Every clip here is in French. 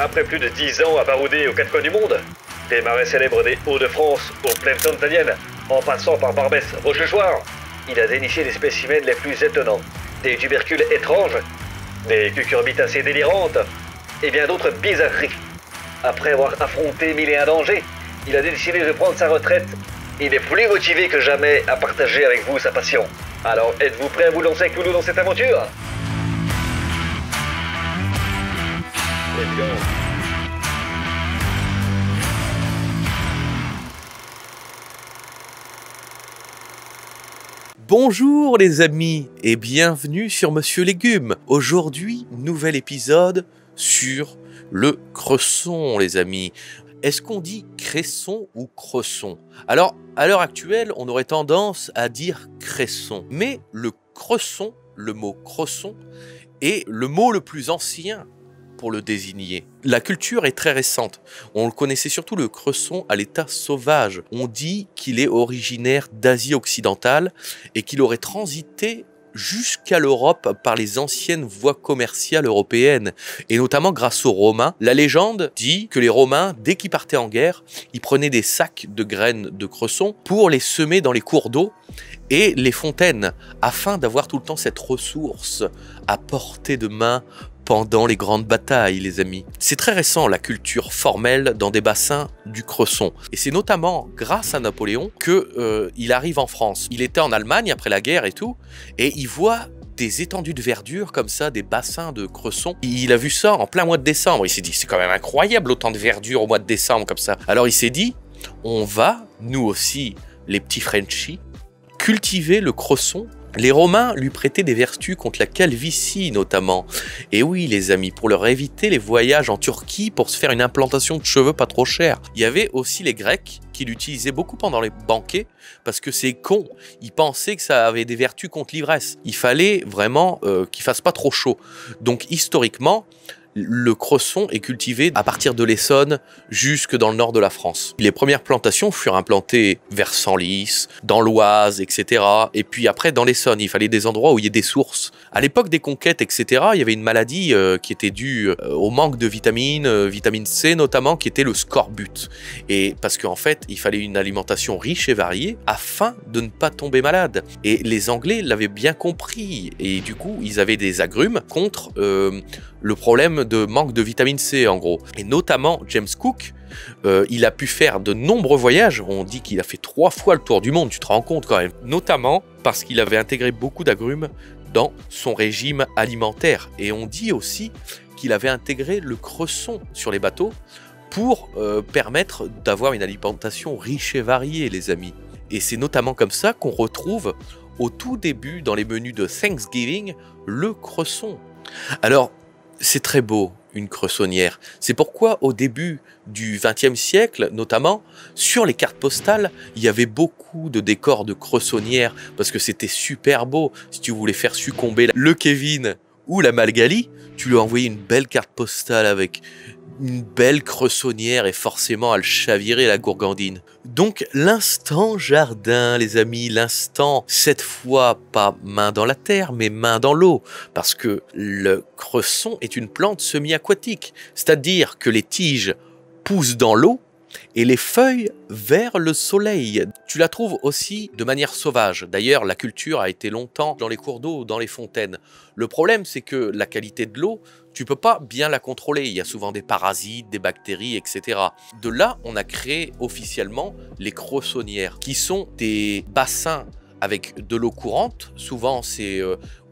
Après plus de 10 ans à barouder aux quatre coins du monde, des marais célèbres des Hauts-de-France aux plaines montagniennes, en passant par Barbès, Rochechouart, il a déniché les spécimens les plus étonnants, des tubercules étranges, des cucurbitacées délirantes, et bien d'autres bizarreries. Après avoir affronté mille et un dangers, il a décidé de prendre sa retraite. Il est plus motivé que jamais à partager avec vous sa passion. Alors êtes-vous prêt à vous lancer avec nous dans cette aventure? Let's go. Bonjour les amis et bienvenue sur Monsieur Légumes. Aujourd'hui, nouvel épisode sur le cresson les amis. Est-ce qu'on dit cresson ou cresson? Alors, à l'heure actuelle, on aurait tendance à dire cresson. Mais le cresson, le mot cresson, est le mot le plus ancien pour le désigner. La culture est très récente. On le connaissait surtout le cresson à l'état sauvage. On dit qu'il est originaire d'Asie occidentale et qu'il aurait transité jusqu'à l'Europe par les anciennes voies commerciales européennes, et notamment grâce aux Romains. La légende dit que les Romains, dès qu'ils partaient en guerre, ils prenaient des sacs de graines de cresson pour les semer dans les cours d'eau et les fontaines, afin d'avoir tout le temps cette ressource à portée de main pendant les grandes batailles, les amis. C'est très récent, la culture formelle dans des bassins du cresson. Et c'est notamment grâce à Napoléon qu'il arrive en France. Il était en Allemagne après la guerre et tout, et il voit des étendues de verdure comme ça, des bassins de cresson. Il a vu ça en plein mois de décembre. Il s'est dit, c'est quand même incroyable autant de verdure au mois de décembre comme ça. Alors il s'est dit, on va, nous aussi, les petits Frenchies, cultiver le cresson. Les Romains lui prêtaient des vertus contre la calvitie notamment. Et oui les amis, pour leur éviter les voyages en Turquie pour se faire une implantation de cheveux pas trop chère. Il y avait aussi les Grecs qui l'utilisaient beaucoup pendant les banquets parce que c'est con. Ils pensaient que ça avait des vertus contre l'ivresse. Il fallait vraiment qu'il fasse pas trop chaud. Donc historiquement, le cresson est cultivé à partir de l'Essonne jusque dans le nord de la France. Les premières plantations furent implantées vers Senlis, dans l'Oise, etc. Et puis après dans l'Essonne, il fallait des endroits où il y ait des sources. À l'époque des conquêtes, etc., il y avait une maladie qui était due au manque de vitamine C notamment, qui était le scorbut. Et parce qu'en fait, il fallait une alimentation riche et variée afin de ne pas tomber malade. Et les Anglais l'avaient bien compris. Et du coup, ils avaient des agrumes contre le problème de manque de vitamine C en gros. Et notamment James Cook, il a pu faire de nombreux voyages. On dit qu'il a fait 3 fois le tour du monde, tu te rends compte quand même. Notamment parce qu'il avait intégré beaucoup d'agrumes dans son régime alimentaire. Et on dit aussi qu'il avait intégré le cresson sur les bateaux pour permettre d'avoir une alimentation riche et variée les amis. Et c'est notamment comme ça qu'on retrouve au tout début dans les menus de Thanksgiving le cresson. Alors c'est très beau, une cressonnière. C'est pourquoi au début du XXe siècle, notamment, sur les cartes postales, il y avait beaucoup de décors de cressonnières parce que c'était super beau. Si tu voulais faire succomber le Kevin ou la Magali, tu lui envoyais une belle carte postale avec une belle cressonnière et forcément elle chavirait la gourgandine. Donc l'instant jardin les amis, l'instant cette fois pas main dans la terre mais main dans l'eau, parce que le cresson est une plante semi-aquatique, c'est-à-dire que les tiges poussent dans l'eau et les feuilles vers le soleil. Tu la trouves aussi de manière sauvage. D'ailleurs, la culture a été longtemps dans les cours d'eau ou dans les fontaines. Le problème, c'est que la qualité de l'eau, tu peux pas bien la contrôler. Il y a souvent des parasites, des bactéries, etc. De là, on a créé officiellement les cressonnières, qui sont des bassins avec de l'eau courante. Souvent, c'est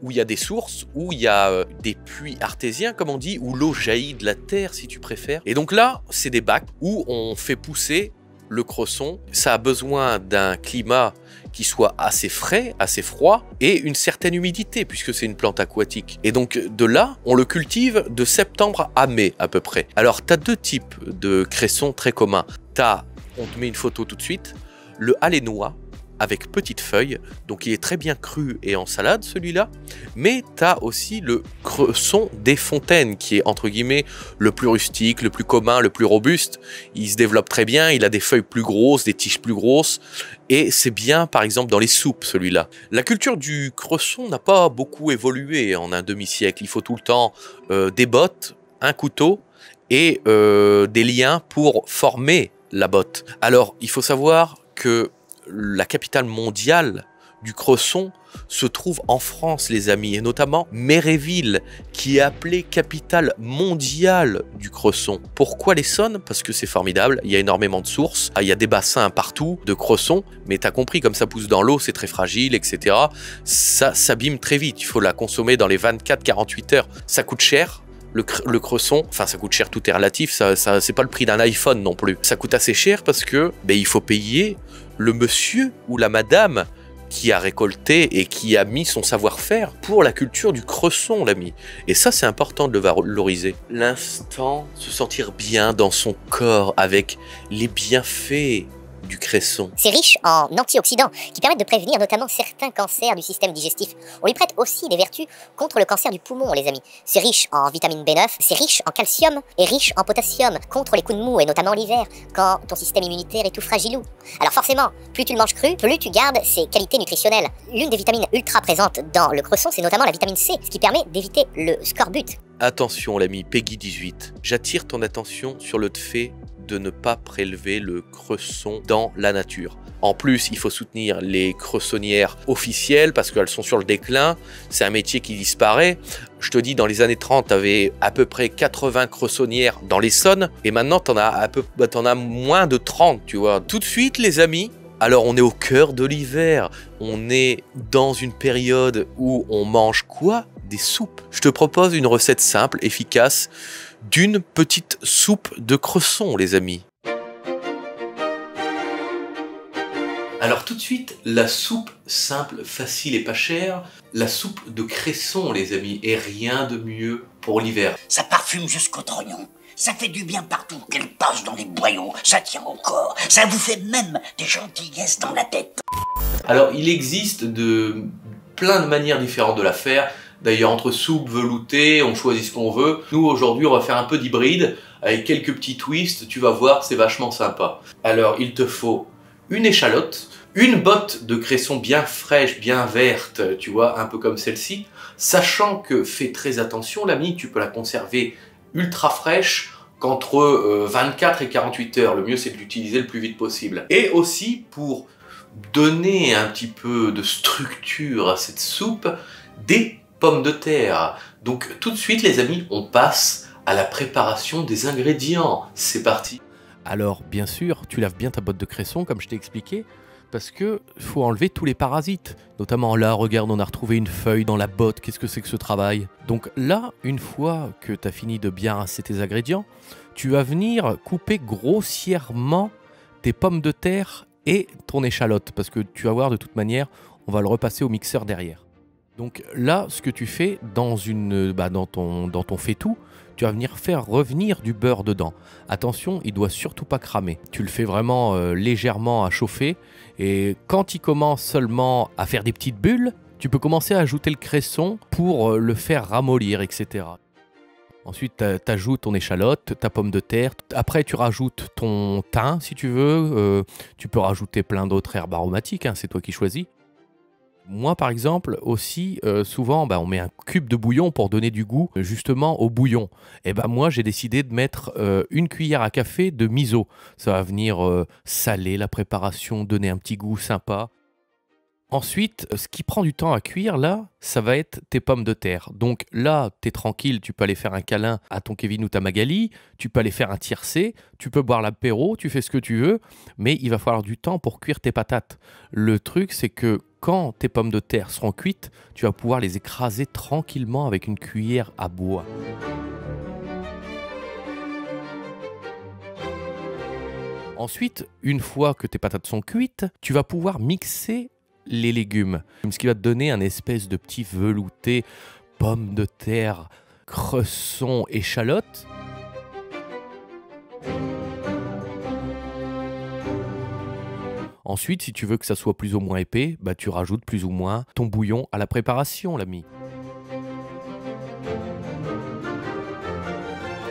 où il y a des sources, où il y a des puits artésiens, comme on dit, où l'eau jaillit de la terre, si tu préfères. Et donc là, c'est des bacs où on fait pousser le cresson. Ça a besoin d'un climat qui soit assez frais, assez froid, et une certaine humidité, puisque c'est une plante aquatique. Et donc, de là, on le cultive de septembre à mai, à peu près. Alors, tu as 2 types de cressons très communs. On te met une photo tout de suite, le halénois, avec petites feuilles, donc il est très bien cru et en salade celui-là, mais tu as aussi le cresson des fontaines qui est entre guillemets le plus rustique, le plus commun, le plus robuste. Il se développe très bien, il a des feuilles plus grosses, des tiges plus grosses, et c'est bien par exemple dans les soupes celui-là. La culture du cresson n'a pas beaucoup évolué en un demi-siècle, il faut tout le temps des bottes, un couteau et des liens pour former la botte. Alors, il faut savoir que la capitale mondiale du cresson se trouve en France, les amis, et notamment Méréville, qui est appelée capitale mondiale du cresson. Pourquoi l'Essonne? Parce que c'est formidable, il y a énormément de sources, il y a des bassins partout de cresson, mais t'as compris, comme ça pousse dans l'eau, c'est très fragile, etc. Ça s'abîme très vite, il faut la consommer dans les 24-48 heures. Ça coûte cher. Le cresson, enfin ça coûte cher, tout est relatif, c'est pas le prix d'un iPhone non plus. Ça coûte assez cher parce que il faut payer le monsieur ou la madame qui a récolté et qui a mis son savoir-faire pour la culture du cresson, l'ami. Et ça, c'est important de le valoriser. L'instant, se sentir bien dans son corps avec les bienfaits du cresson. C'est riche en antioxydants qui permettent de prévenir notamment certains cancers du système digestif. On lui prête aussi des vertus contre le cancer du poumon, les amis. C'est riche en vitamine B9, c'est riche en calcium et riche en potassium contre les coups de mou et notamment l'hiver quand ton système immunitaire est tout fragilou. Alors forcément, plus tu le manges cru, plus tu gardes ses qualités nutritionnelles. L'une des vitamines ultra présentes dans le cresson, c'est notamment la vitamine C, ce qui permet d'éviter le scorbut. Attention l'ami Peggy 18, j'attire ton attention sur le fait de ne pas prélever le cresson dans la nature. En plus, il faut soutenir les cressonnières officielles parce qu'elles sont sur le déclin. C'est un métier qui disparaît. Je te dis, dans les années 30, tu avais à peu près 80 cressonnières dans l'Essonne et maintenant, tu en as moins de 30, tu vois. Tout de suite, les amis, alors on est au cœur de l'hiver. On est dans une période où on mange quoi? Des soupes. Je te propose une recette simple, efficace, d'une petite soupe de cresson, les amis. Alors tout de suite, la soupe simple, facile et pas chère, la soupe de cresson, les amis, et rien de mieux pour l'hiver. Ça parfume jusqu'au trognon, ça fait du bien partout, qu'elle passe dans les boyaux, ça tient au corps, ça vous fait même des gentillesses dans la tête. Alors il existe plein de manières différentes de la faire. D'ailleurs, entre soupe, velouté, on choisit ce qu'on veut. Nous, aujourd'hui, on va faire un peu d'hybride, avec quelques petits twists, tu vas voir, c'est vachement sympa. Alors, il te faut une échalote, une botte de cresson bien fraîche, bien verte, tu vois, un peu comme celle-ci, sachant que, fais très attention, l'ami, tu peux la conserver ultra fraîche qu'entre 24 et 48 heures. Le mieux, c'est de l'utiliser le plus vite possible. Et aussi, pour donner un petit peu de structure à cette soupe, des pommes de terre. Donc tout de suite les amis, on passe à la préparation des ingrédients. C'est parti. Alors bien sûr, tu laves bien ta botte de cresson comme je t'ai expliqué, parce que faut enlever tous les parasites. Notamment là, regarde, on a retrouvé une feuille dans la botte, qu'est-ce que c'est que ce travail? Donc là, une fois que tu as fini de bien rincer tes ingrédients, tu vas venir couper grossièrement tes pommes de terre et ton échalote, parce que tu vas voir de toute manière, on va le repasser au mixeur derrière. Donc là, ce que tu fais dans ton faitout, tu vas venir faire revenir du beurre dedans. Attention, il doit surtout pas cramer. Tu le fais vraiment légèrement à chauffer et quand il commence seulement à faire des petites bulles, tu peux commencer à ajouter le cresson pour le faire ramollir, etc. Ensuite, tu ajoutes ton échalote, ta pomme de terre. Après, tu rajoutes ton thym si tu veux. Tu peux rajouter plein d'autres herbes aromatiques, hein, c'est toi qui choisis. Moi, par exemple, aussi, souvent, on met un cube de bouillon pour donner du goût, justement, au bouillon. Et moi, j'ai décidé de mettre une cuillère à café de miso. Ça va venir saler la préparation, donner un petit goût sympa. Ensuite, ce qui prend du temps à cuire, là, ça va être tes pommes de terre. Donc là, t'es tranquille, tu peux aller faire un câlin à ton Kevin ou ta Magali, tu peux aller faire un tiercé, tu peux boire l'apéro, tu fais ce que tu veux, mais il va falloir du temps pour cuire tes patates. Le truc, c'est que quand tes pommes de terre seront cuites, tu vas pouvoir les écraser tranquillement avec une cuillère à bois. Ensuite, une fois que tes patates sont cuites, tu vas pouvoir mixer les légumes, ce qui va te donner un espèce de petit velouté, pommes de terre, cresson, échalote. Ensuite, si tu veux que ça soit plus ou moins épais, tu rajoutes plus ou moins ton bouillon à la préparation, l'ami.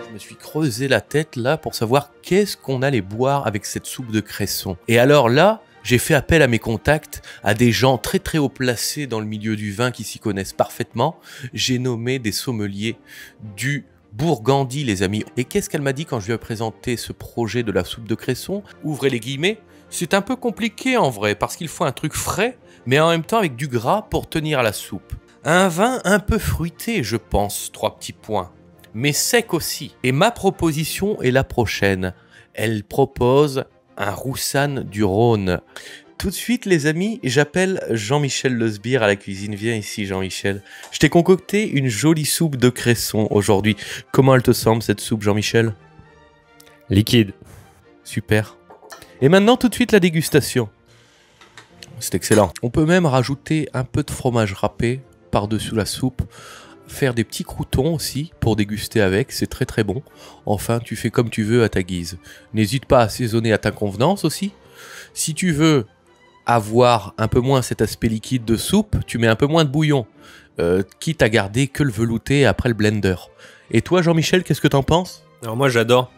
Je me suis creusé la tête là pour savoir qu'est-ce qu'on allait boire avec cette soupe de cresson. Et alors là, j'ai fait appel à mes contacts, à des gens très très haut placés dans le milieu du vin qui s'y connaissent parfaitement. J'ai nommé des sommeliers du Bourgandie, les amis. Et qu'est-ce qu'elle m'a dit quand je lui ai présenté ce projet de la soupe de cresson? Ouvrez les guillemets. C'est un peu compliqué en vrai, parce qu'il faut un truc frais, mais en même temps avec du gras pour tenir à la soupe. Un vin un peu fruité, je pense, 3 petits points. Mais sec aussi. Et ma proposition est la prochaine. Elle propose un Roussanne du Rhône. Tout de suite, les amis, j'appelle Jean-Michel Lesbire à la cuisine. Viens ici, Jean-Michel. Je t'ai concocté une jolie soupe de cresson aujourd'hui. Comment elle te semble, cette soupe, Jean-Michel? Liquide. Super. Et maintenant, tout de suite, la dégustation. C'est excellent. On peut même rajouter un peu de fromage râpé par-dessus la soupe. Faire des petits croûtons aussi pour déguster avec, c'est très très bon. Enfin, tu fais comme tu veux à ta guise. N'hésite pas à assaisonner à ta convenance aussi. Si tu veux avoir un peu moins cet aspect liquide de soupe, tu mets un peu moins de bouillon, quitte à garder que le velouté après le blender. Et toi, Jean-Michel, qu'est-ce que t'en penses? Alors moi j'adore.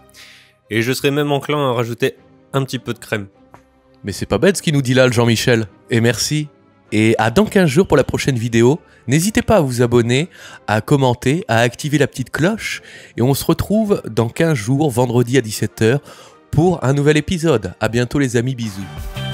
Et je serais même enclin à rajouter un petit peu de crème. Mais c'est pas bête ce qu'il nous dit là, le Jean-Michel. Et merci. Et à dans 15 jours pour la prochaine vidéo. N'hésitez pas à vous abonner, à commenter, à activer la petite cloche. Et on se retrouve dans 15 jours, vendredi à 17 h, pour un nouvel épisode. À bientôt les amis, bisous.